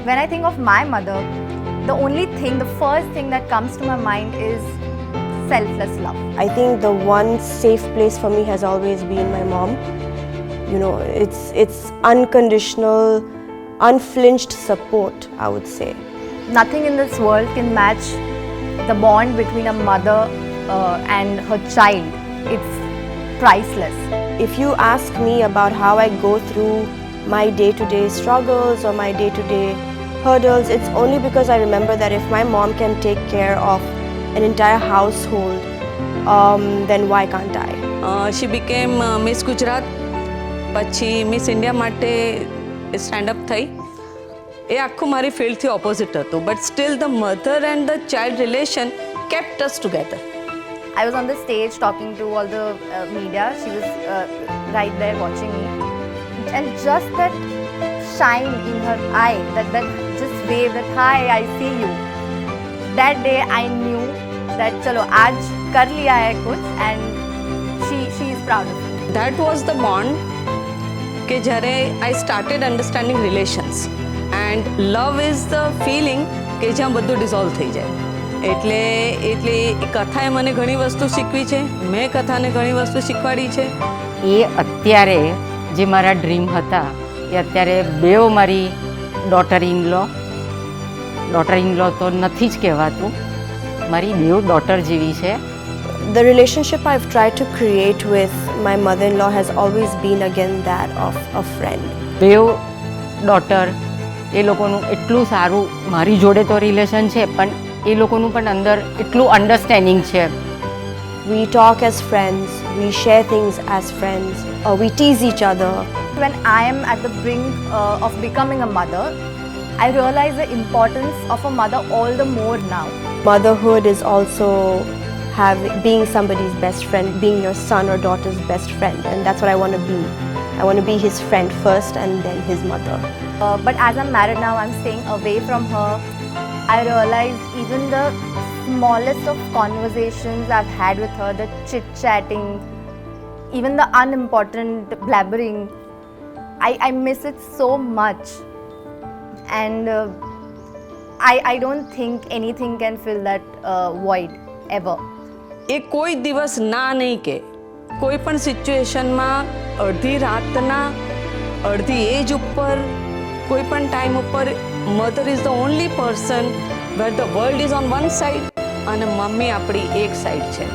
when I think of my mother, the only thing, the first thing that comes to my mind is selfless love. I think the one safe place for me has always been my mom. You know, it's unconditional, unflinched support, I would say. Nothing in this world can match the bond between a mother and her child. It's priceless. If you ask me about how I go through my day-to-day struggles or my day-to-day hurdles, it's only because I remember that if my mom can take care of an entire household, then why can't I? She became Miss Gujarat, પછી miss India માટે standup થઈ. એ આખું મારી ફિલ્ડથી opposite હતું, but still the mother and the child relation kept us together. I was on the stage talking to all the media. She was right there watching me. And just that shine in her eye, that just wave, that hi, I see you. That day I knew that chalo, aaj kar liya hai kuch, and she is proud of me. That was the bond કે જ્યારે I started understanding relations, and love is the feeling કે જ્યાં બધું dissolve થઈ જાય. એટલે એ કથાએ મને ઘણી વસ્તુ શીખવી છે, મેં કથાને ઘણી વસ્તુ શીખવાડી છે. એ અત્યારે જે મારા ડ્રીમ હતા એ અત્યારે બેવ મારી ડોટર ઇન લો તો નથી જ કહેવાતું, મારી બેવ ડોટર જેવી છે. The relationship I've tried to create with my mother-in-law has always been again that of a friend. બેવ ડોટર એ લોકોનું એટલું સારું મારી જોડે તો રિલેશન છે, પણ એ લોકોનું પણ અંદર એટલું અન્ડરસ્ટેન્ડિંગ છે. We talk as friends, we share things as friends, we tease each other. When I am at the brink of becoming a mother, I realize the importance of a mother all the more now. Motherhood is also being somebody's best friend, being your son or daughter's best friend, and that's what I want to be. I want to be his friend first and then his mother. But as I'm married now, I'm staying away from her. I realize even the smallest of conversations I've had with her, the chit-chatting, even the unimportant blabbering, I miss it so much. And I don't think anything can fill that void ever. એ કોઈ દિવસ ના નહીં કે કોઈ પણ સિચ્યુએશનમાં અડધી રાતના અડધી એજ ઉપર કોઈ પણ ટાઈમ ઉપર mother is the only person where the world is on one side અને મમ્મી આપણી એક સાઈડ છે.